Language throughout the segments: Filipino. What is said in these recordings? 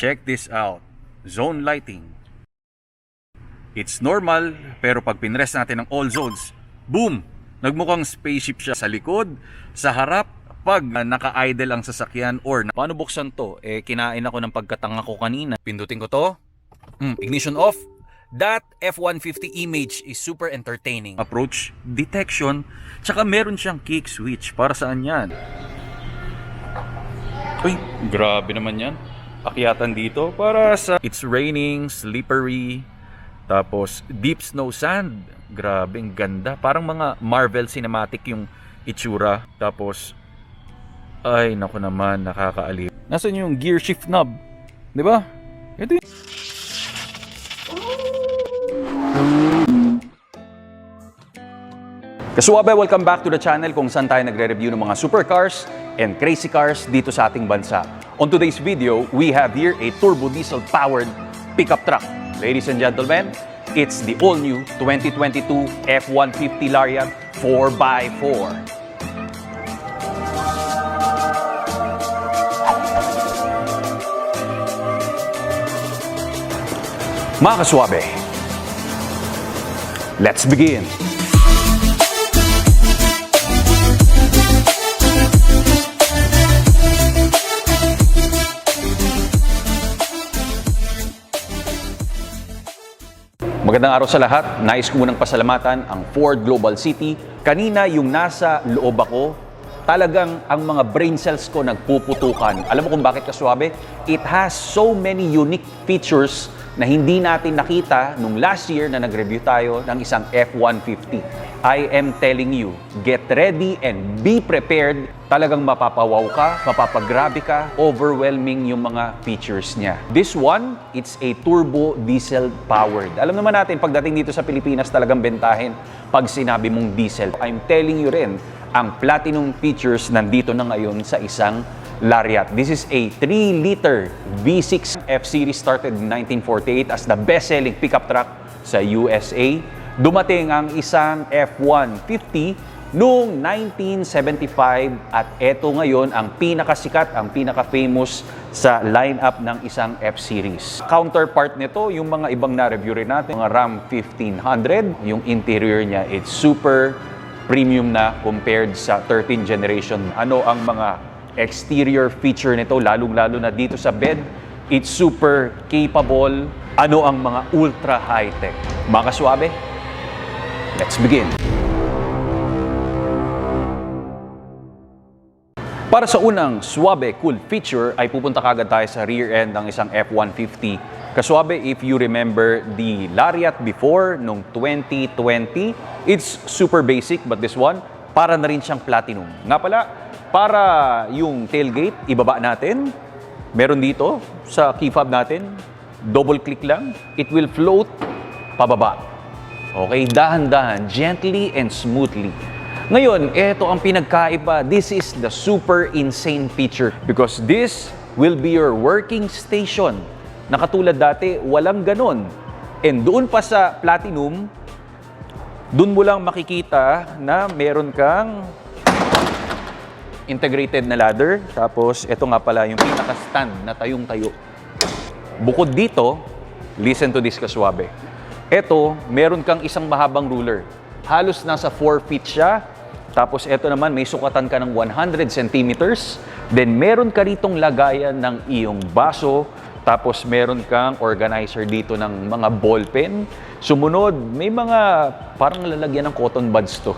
Check this out. Zone lighting. It's normal, pero pag pinrest natin ng all zones, boom! Nagmukhang spaceship siya sa likod, sa harap, pag naka-idle ang sasakyan or paano buksan to? Kinain ako ng pagkatanga ko kanina. Pindutin ko to. Ignition off. That F-150 image is super entertaining. Approach detection, tsaka meron siyang kick switch. Para saan yan? Uy, grabe naman yan. Akyatan dito para sa it's raining, slippery, tapos deep snow sand. Grabe, ang ganda. Parang mga Marvel cinematic yung itsura. Tapos, ay, naku naman, nakakaaliw. Nasaan yung gear shift knob? Di ba? Ito yun. Kasuwabe, welcome back to the channel kung saan tayo nagre-review ng mga supercars and crazy cars dito sa ating bansa. On today's video, we have here a turbo diesel powered pickup truck. Ladies and gentlemen, it's the all-new 2022 F-150 Lariat 4x4. Mga kaswabe, let's begin! Magandang araw sa lahat. Nais ko munang pasalamatan ang Ford Global City. Kanina yung nasa loob ako, talagang ang mga brain cells ko nagpuputukan. Alam mo kung bakit kaswabe? It has so many unique features na hindi natin nakita nung last year na nag-review tayo ng isang F-150. I am telling you, get ready and be prepared. Talagang mapapawaw ka, mapapagrabe ka, overwhelming yung mga features niya. This one, it's a turbo diesel powered. Alam naman natin, pagdating dito sa Pilipinas, talagang bentahin pag sinabi mong diesel. I'm telling you rin, ang platinum features nandito na ngayon sa isang Lariat. This is a 3-liter V6 F-Series, started in 1948 as the best-selling pickup truck sa USA. Dumating ang isang F-150 noong 1975 at eto ngayon ang pinakasikat, ang pinaka-famous sa lineup ng isang F-Series. Counterpart nito, yung mga ibang na-review rin natin, mga Ram 1500, yung interior niya, it's super premium na compared sa 13th generation. Ano ang mga exterior feature nito, lalong-lalo na dito sa bed, it's super capable. Ano ang mga ultra high-tech? Mga kaswabe, let's begin! Para sa unang swabe cool feature ay pupunta kagad tayo sa rear end ng isang F-150. Kaswabe, if you remember the Lariat before, nung 2020, it's super basic, but this one, para na rin siyang platinum. Nga pala, para yung tailgate, ibaba natin. Meron dito sa key fob natin, double click lang, it will float pababa. Okay, dahan-dahan, gently and smoothly. Ngayon, ito ang pinagkaiba. This is the super insane feature because this will be your working station. Nakatulad dati, walang ganon. And doon pa sa platinum, doon mo lang makikita na meron kang integrated na ladder. Tapos, ito nga pala yung pinaka-stand na tayong-tayo. Bukod dito, listen to this kaswabe. Ito, meron kang isang mahabang ruler. Halos nasa 4 feet siya. Tapos, ito naman, may sukatan ka ng 100 centimeters. Then, meron ka ritong lagayan ng iyong baso. Tapos, meron kang organizer dito ng mga ballpen. Sumunod, may mga parang lalagyan ng cotton buds to.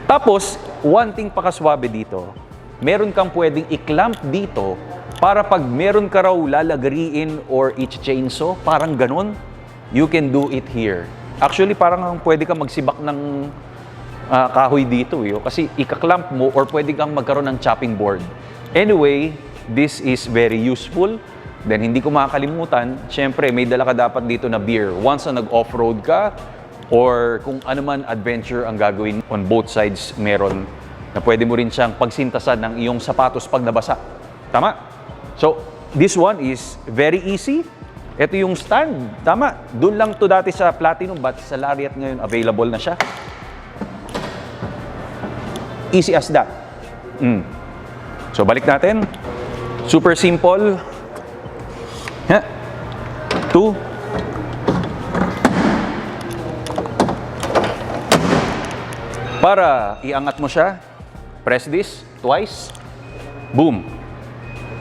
Tapos, one thing pa kaswabe dito, meron kang pwedeng i-clamp dito para pag meron ka raw lalagariin or i-chainsaw, parang ganun, you can do it here. Actually, parang pwede kang magsibak ng kahoy dito kasi ika-clamp mo or pwede kang magkaroon ng chopping board. Anyway, this is very useful. Then, hindi ko makakalimutan, syempre, may dala ka dapat dito na beer. Once na nag-off-road ka, or kung ano man adventure ang gagawin, on both sides meron na pwede mo rin siyang pagsintasan ng iyong sapatos pag nabasa. Tama? So, this one is very easy. Ito yung stand. Tama. Doon lang to dati sa Platinum, but sa Lariat ngayon available na siya. Easy as that. So, balik natin. Super simple. Yeah. 2. Para iangat mo siya, press this twice. Boom.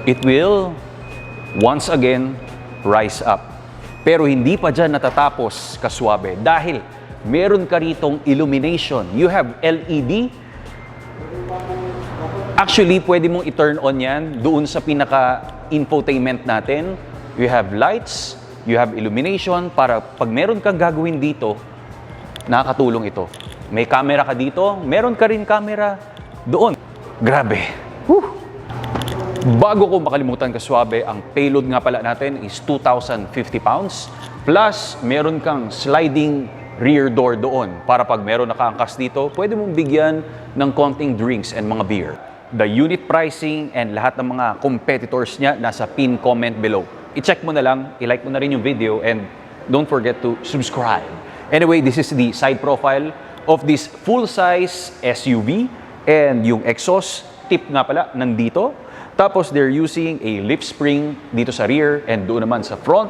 It will once again rise up. Pero hindi pa dyan natatapos, kaswabe, dahil meron ka ritong illumination. You have LED. Actually, pwede mong i-turn on yan doon sa pinaka-infotainment natin. You have lights, you have illumination, para pag meron kang gagawin dito, nakakatulong ito. May camera ka dito, meron ka rin camera doon. Grabe. Whew. Bago ko makalimutan, kaswabe, ang payload nga pala natin is 2,050 pounds. Plus, meron kang sliding rear door doon para pag meron nakaangkas dito, pwede mong bigyan ng konting drinks and mga beer. The unit pricing and lahat ng mga competitors niya nasa pin comment below. I-check mo na lang, i-like mo na rin yung video, and don't forget to subscribe. Anyway, this is the side profile of this full-size SUV, and yung exhaust tip nga pala nandito. Tapos they're using a lip spring dito sa rear, and doon naman sa front,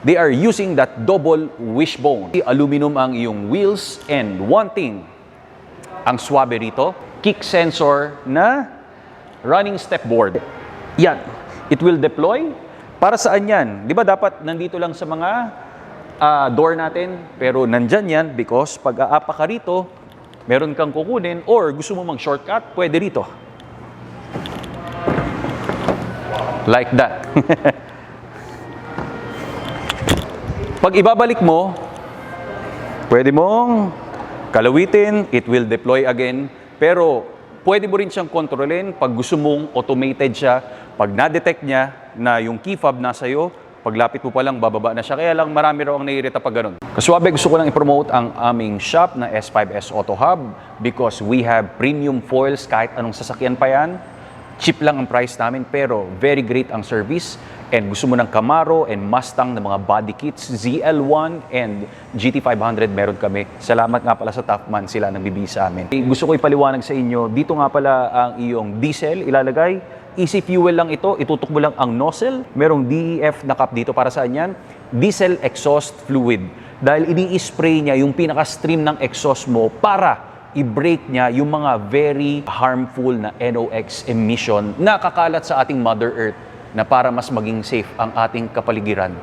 they are using that double wishbone. Aluminum ang iyong wheels, and one thing, ang swabe rito, kick sensor na running step board. Yan, it will deploy. Para saan yan? Di ba dapat nandito lang sa mga door natin, pero nandyan yan because pag aapa ka rito, meron kang kukunin or gusto mo mag-shortcut, pwede rito. Like that. Pag ibabalik mo, pwede mong kalawitin, it will deploy again, pero pwede mo rin siyang kontrolin pag gusto mong automated siya. Pag na-detect niya na yung key fob nasa iyo, paglapit mo pa lang, bababa na siya. Kaya lang marami raw ang naiirita pag ganun. Kaswabe, gusto ko lang i-promote ang aming shop na S5S Auto Hub because we have premium foils kahit anong sasakyan pa yan. Cheap lang ang price namin pero very great ang service. And gusto mo ng Camaro and Mustang na mga body kits, ZL1 and GT500 meron kami. Salamat nga pala sa Toughman, sila nang bibigay sa amin. Gusto ko ipaliwanag sa inyo, dito nga pala ang iyong diesel ilalagay. Easy fuel lang ito, itutok mo lang ang nozzle. Merong DEF na cap dito para saan yan? Diesel exhaust fluid. Dahil ini-spray niya yung pinaka-stream ng exhaust mo para i-break niya yung mga very harmful na NOx emission na kakalat sa ating Mother Earth na para mas maging safe ang ating kapaligiran.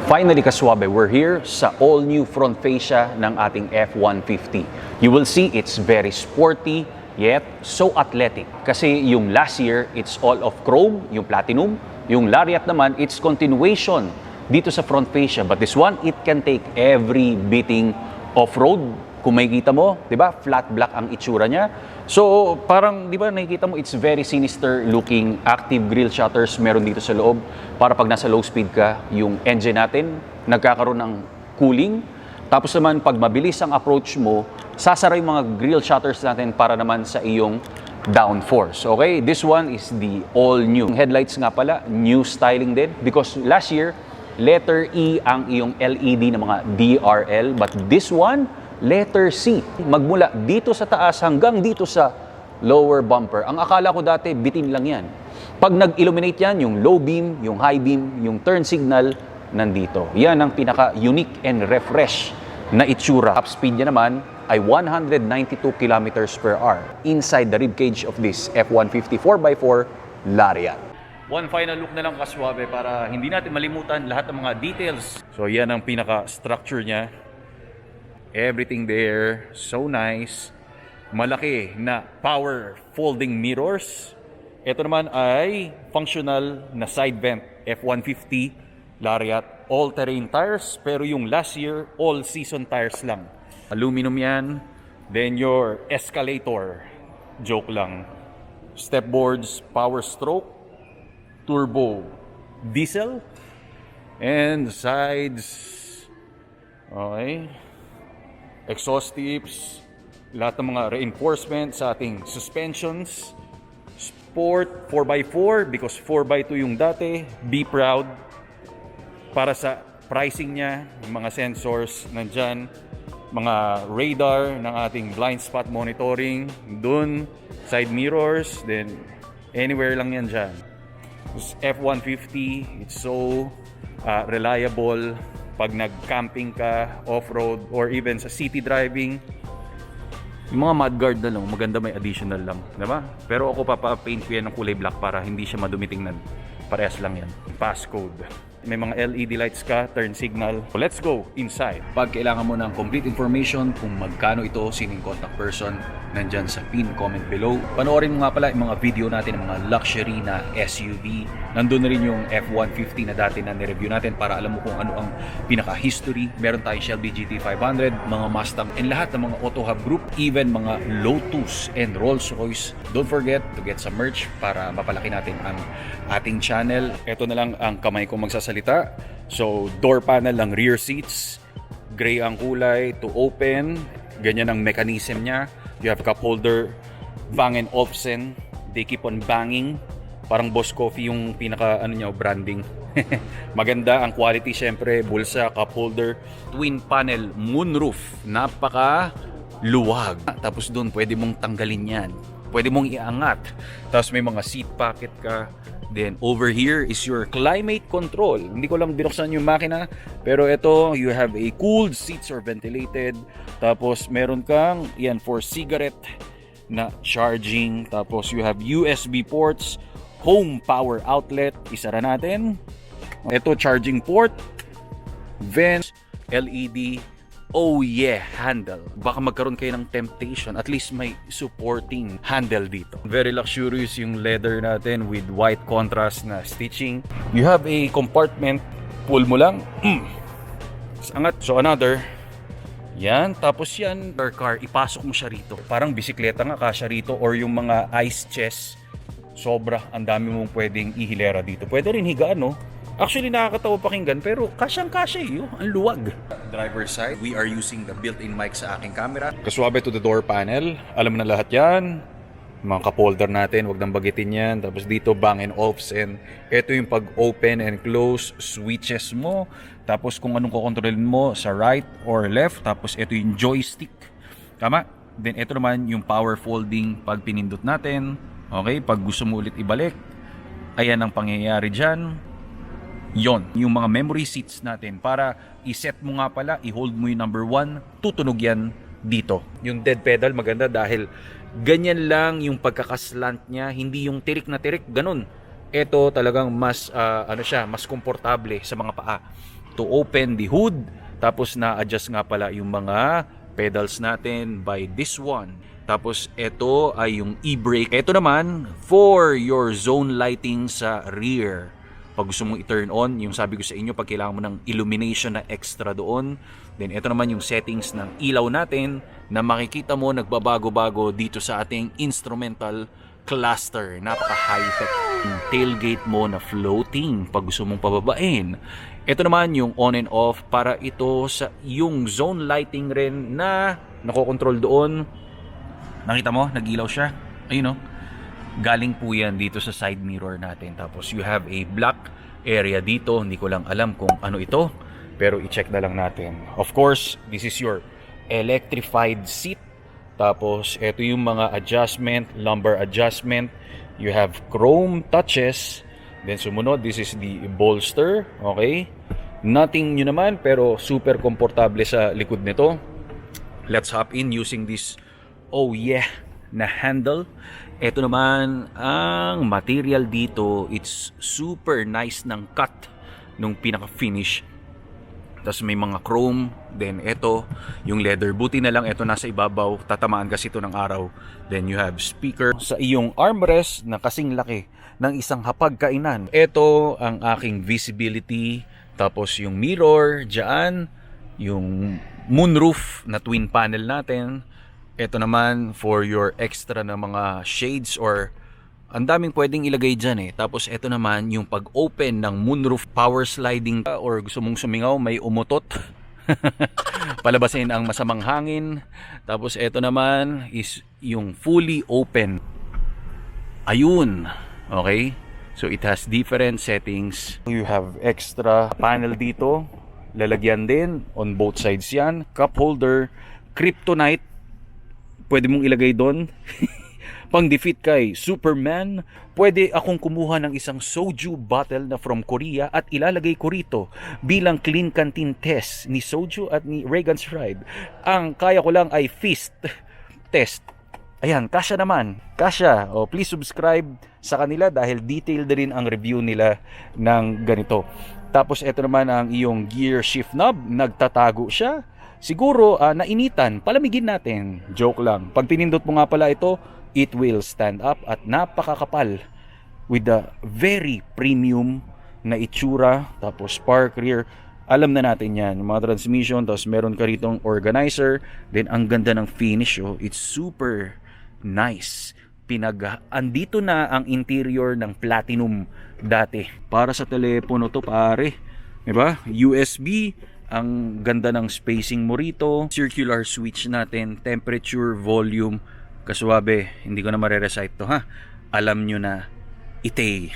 Finally, kaswabe, we're here sa all-new front fascia ng ating F-150. You will see it's very sporty, yet so athletic. Kasi yung last year, it's all of chrome, yung platinum. Yung Lariat naman, it's continuation dito sa front fascia. But this one, it can take every beating off-road. Kung makikita mo, di ba, flat black ang itsura niya. So, parang, di ba, nakikita mo, it's very sinister looking. Active grille shutters meron dito sa loob. Para pag nasa low speed ka, yung engine natin, nagkakaroon ng cooling. Tapos naman, pag mabilis ang approach mo, sasara yung mga grille shutters natin para naman sa iyong downforce. Okay? This one is the all-new. Headlights nga pala, new styling din. Because last year, letter E ang iyong LED ng mga DRL. But this one, letter C. Magmula dito sa taas hanggang dito sa lower bumper. Ang akala ko dati, bitin lang yan. Pag nag-illuminate yan, yung low beam, yung high beam, yung turn signal, nandito. Yan ang pinaka-unique and refresh na itsura. Top speed niya naman ay 192 kilometers per hour inside the ribcage of this F-150 4x4 Lariat. One final look na lang, kaswabe, para hindi natin malimutan lahat ng mga details. So yan ang pinaka-structure niya. Everything there, so nice. Malaki na power folding mirrors. Ito naman ay functional na side vent F-150 Lariat. All-terrain tires, pero yung last year, all-season tires lang. Aluminum yan. Then your escalator. Joke lang. Step boards, power stroke, turbo diesel, and sides. Okay. Exhaust tips. Lahat ng mga reinforcement sa ating suspensions. Sport 4x4 because 4x2 yung dati. Be proud. Para sa pricing niya, mga sensors nandyan, mga radar ng ating blind spot monitoring, dun, side mirrors, then anywhere lang yan dyan. This F-150, it's so reliable pag nag-camping ka, off-road, or even sa city driving. Yung mga mudguard na lang, maganda may additional lang, diba? Pero ako papapaint ko yan ng kulay black para hindi siya madumi tingnan. Parehas lang yan. Passcode. May mga LED lights ka, turn signal. So let's go inside. Pag kailangan mo ng complete information kung magkano ito, sining contact person, nandyan sa pin comment below. Panoorin mo nga pala yung mga video natin ng mga luxury na SUV. Nandun na rin yung F-150 na dati na nireview natin para alam mo kung ano ang pinaka-history. Meron tayong Shelby GT500, mga Mustang, and lahat ng mga Auto Hub Group, even mga Lotus and Rolls-Royce. Don't forget to get some merch para mapalaki natin ang ating channel. Ito na lang ang kamay kong magsasalita. So, door panel ng rear seats. Gray ang kulay to open. Ganyan ang mechanism niya. You have cup holder, Bang & Olufsen. They keep on banging. Parang Boss Coffee yung pinaka branding. Maganda ang quality, syempre. Bulsa, cup holder, twin panel, moonroof. Napaka luwag. Tapos doon pwede mong tanggalin yan. Pwede mong iangat. Tapos may mga seat pocket ka. Then over here is your climate control. Hindi ko lang binuksan yung makina, pero ito, you have a cooled seats or ventilated. Tapos meron kang yan for cigarette na charging. Tapos you have USB ports, home power outlet. Isara natin. Ito charging port, vents, LED. Oh yeah, handle. Baka magkaroon kayo ng temptation. At least may supporting handle dito. Very luxurious yung leather natin with white contrast na stitching. You have a compartment. Pull mo lang. Angat. So another. Yan. Tapos yan. Car. Ipasok mo siya rito. Parang bisikleta nga kasya rito. Or yung mga ice chest. Sobra. Ang dami mong pwedeng ihilera dito. Pwede rin higaan, no? Actually, nakakatawa pakinggan pero kasyang-kasya yun. Ang luwag. Driver side, we are using the built-in mic sa aking camera. Kaswabe to the door panel. Alam mo na lahat yan. Mga cup holder natin, wag nang bagitin yan. Tapos dito, Bang & Olufsen. Ito yung pag-open and close switches mo. Tapos kung anong kukontrolin mo sa right or left. Tapos ito yung joystick. Tama? Then ito naman yung power folding pag pinindot natin. Okay? Pag gusto mo ulit ibalik, ayan ang pangyayari dyan. Yon, yung mga memory seats natin para iset mo nga pala, i-hold mo yung number 1, tutunog yan dito. Yung dead pedal maganda dahil ganyan lang yung pagkakaslant niya, hindi yung tirik na tirik, ganun. Ito talagang mas mas komportable sa mga paa. To open the hood, tapos na-adjust nga pala yung mga pedals natin by this one. Tapos ito ay yung e-brake. Ito naman for your zone lighting sa rear. Pag gusto mong i-turn on, yung sabi ko sa inyo, pag kailangan mo ng illumination na extra doon. Then ito naman yung settings ng ilaw natin na makikita mo nagbabago-bago dito sa ating instrumental cluster. Napaka high-tech. Yung tailgate mo na floating pag gusto mong pababain. Ito naman yung on and off para ito sa yung zone lighting rin na nakokontrol doon. Nakita mo? Nag-ilaw siya. Ayun o. Galing po yan dito sa side mirror natin. Tapos you have a black area dito. Hindi ko lang alam kung ano ito. Pero i-check na lang natin. Of course, this is your electrified seat. Tapos ito yung mga adjustment, lumbar adjustment. You have chrome touches. Then sumunod, this is the bolster. Okay? Nothing nyo naman pero super komportable sa likod nito. Let's hop in using this, oh yeah, na handle. Ito naman, ang material dito, it's super nice ng cut nung pinaka-finish. Tapos may mga chrome, then ito, yung leather. Buti na lang ito nasa ibabaw, tatamaan kasi ito ng araw. Then you have speaker. Sa iyong armrest na kasing laki ng isang hapagkainan. Ito ang aking visibility. Tapos yung mirror, dyan, yung moonroof na twin panel natin. Ito naman for your extra na mga shades or ang daming pwedeng ilagay dyan eh. Tapos ito naman yung pag-open ng moonroof power sliding or gusto mong sumingaw may umutot. Palabasin ang masamang hangin. Tapos ito naman is yung fully open. Ayun. Okay? So it has different settings. You have extra panel dito. Lalagyan din on both sides yan. Cup holder. Kryptonite. Pwede mong ilagay doon pang-defeat kay Superman, pwede akong kumuha ng isang soju bottle na from Korea at ilalagay ko rito bilang clean canteen test ni soju at ni Regan's Ride. Ang kaya ko lang ay fist test. Ayan, kasya naman. Kasya. O, please subscribe sa kanila dahil detailed din ang review nila ng ganito. Tapos ito naman ang iyong gear shift knob. Nagtatago siya. Siguro nainitan. Palamigin natin. Joke lang. Pag pinindot mo nga pala ito, it will stand up at napakakapal with the very premium na itsura. Tapos spark rear. Alam na natin yan. Yung mga transmission. Tapos meron ka ritong organizer. Then ang ganda ng finish. Oh. It's super nice. Andito na ang interior ng Platinum dati. Para sa telepono to pare. Diba? USB. Ang ganda ng spacing mo rito. Circular switch natin. Temperature, volume. Kaswabe, hindi ko na marirecite to ha. Alam nyo na, ite.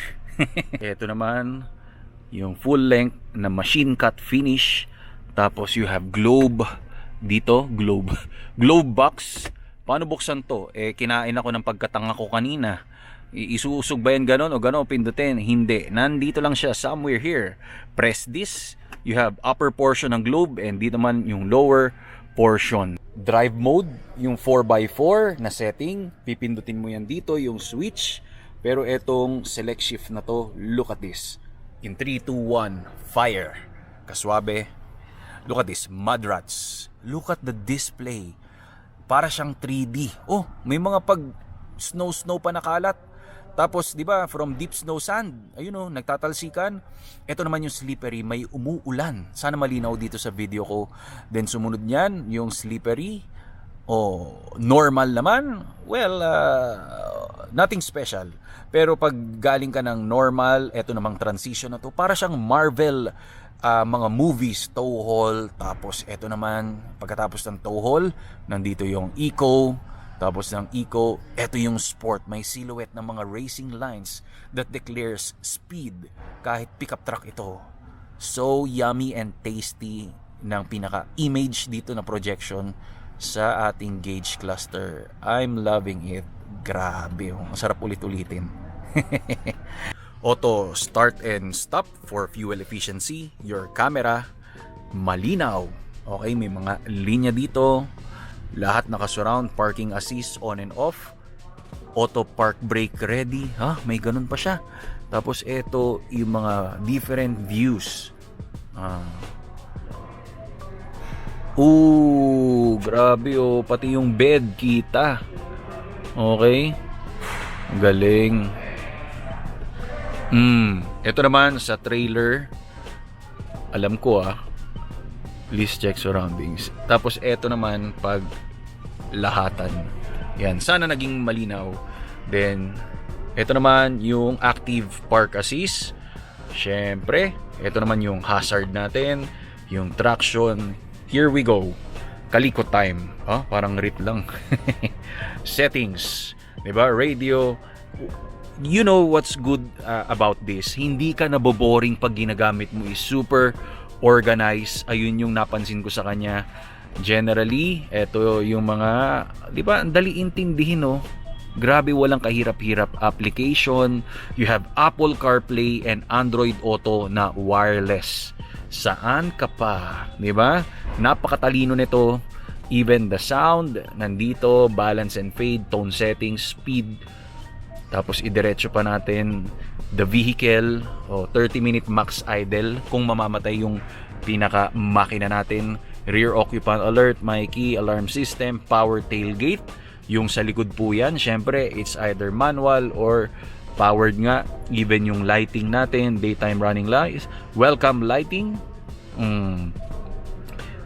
Ito naman, yung full length na machine cut finish. Tapos you have globe dito, globe box. Paano buksan to? Kinain ako ng pagkatanga ko kanina. Isusog ba yan ganon o ganon pindutin? Hindi. Nandito lang siya somewhere here. Press this. You have upper portion ng globe and dito naman yung lower portion. Drive mode, yung 4x4 na setting, pipindutin mo yan dito, yung switch. Pero etong select shift na to, look at this. In 3, 2, 1, fire. Kaswabe. Look at this, Mudrats. Look at the display. Para siyang 3D. Oh, may mga pag snow pa nakalat. Tapos, di ba, from deep snow sand, ayun o, nagtatalsikan. Ito naman yung slippery, may umuulan. Sana malinaw dito sa video ko. Then, sumunod niyan, yung slippery. Normal naman. Well, nothing special. Pero pag galing ka ng normal, ito namang transition na to. Para siyang Marvel mga movies, tow haul. Tapos, ito naman, pagkatapos ng tow haul, nandito yung eco. Tapos ng eco, ito yung sport. May silhouette ng mga racing lines that declares speed. Kahit pickup truck ito. So yummy and tasty ng pinaka-image dito na projection sa ating gauge cluster. I'm loving it. Grabe. Ang sarap ulit-ulitin. Auto start and stop for fuel efficiency. Your camera, malinaw. Okay, may mga linya dito. Lahat naka-surround, parking assist on and off. Auto park brake ready. May ganun pa siya. Tapos ito yung mga different views. Grabe pati yung bed kita. Okay. Galing. Ito naman sa trailer. Alam ko please check surroundings. Tapos eto naman pag lahatan. Yan, sana naging malinaw. Then eto naman yung active park assist. Syempre, eto naman yung hazard natin, yung traction. Here we go. Kaliko time. Parang RIT lang. Settings, 'di ba? Radio. You know what's good about this? Hindi ka naboboring pag ginagamit mo, is super organize. Ayun yung napansin ko sa kanya. Generally, eto yung mga, di ba, ang dali intindihin Grabe, walang kahirap-hirap application. You have Apple CarPlay and Android Auto na wireless. Saan ka pa? Di ba? Napakatalino nito. Even the sound, nandito, balance and fade, tone settings, speed. Tapos idiretso pa natin the vehicle, 30-minute max idle kung mamamatay yung pinaka makina natin. Rear occupant alert, my key, alarm system, power tailgate. Yung sa likod po yan, syempre it's either manual or powered nga. Even yung lighting natin, daytime running lights, welcome lighting.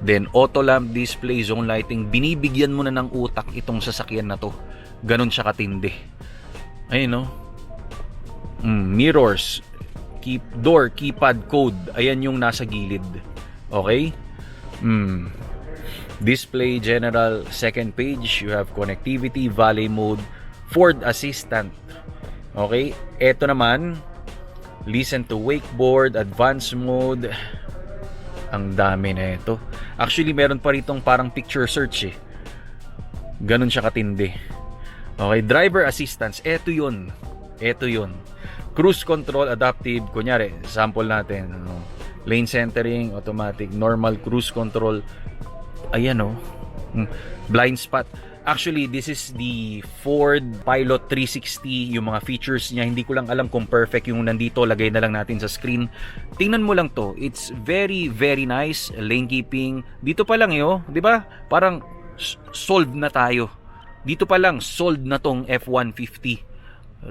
Then auto lamp display, zone lighting. Binibigyan mo na ng utak itong sasakyan na to. Ganon siya katindi. Ayun mirrors, door keypad code. Ayan yung nasa gilid. Okay? Display general, second page, you have connectivity, valet mode, Ford Assistant. Okay? Ito naman, listen to wakeboard, advanced mode. Ang dami na ito. Actually, meron pa ritong parang picture search Ganon siya katindi. Okay, driver assistance. Ito yun. Cruise control, adaptive. Kunyari, sample natin. Lane centering, automatic, normal cruise control. Ayan blind spot. Actually, this is the Ford Pilot 360. Yung mga features niya, hindi ko lang alam kung perfect yung nandito. Lagay na lang natin sa screen. Tingnan mo lang to. It's very, very nice. Lane keeping. Dito pa lang di ba? Parang solved na tayo. Dito pa lang, solved na tong F-150.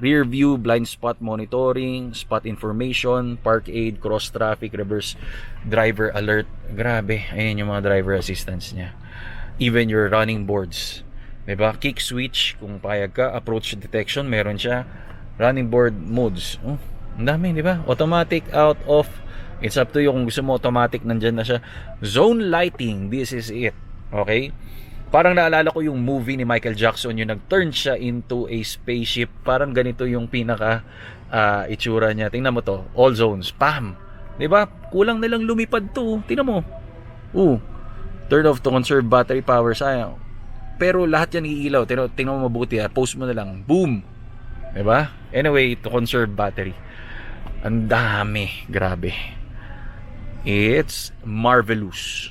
Rear view, blind spot monitoring, spot information, park aid, cross traffic, reverse driver alert. Grabe, ayan yung mga driver assistance niya. Even your running boards. Diba? Kick switch, kung payag ka. Approach detection, meron siya. Running board modes. Ang dami, diba? Automatic, out, off. It's up to you kung gusto mo automatic, nandyan na siya. Zone lighting, this is it. Okay? Parang naalala ko yung movie ni Michael Jackson, yung nag-turn siya into a spaceship. Parang ganito yung pinaka itsura niya. Tingnan mo to, all zones, pam. 'Di ba? Kulang na lang lumipad to. Tingnan mo. Turn off to conserve battery power, sayang. Pero lahat yan iilaw. Tingnan mo mabuti, post mo na lang. Boom. 'Di ba? Anyway, to conserve battery. Ang dami, grabe. It's marvelous.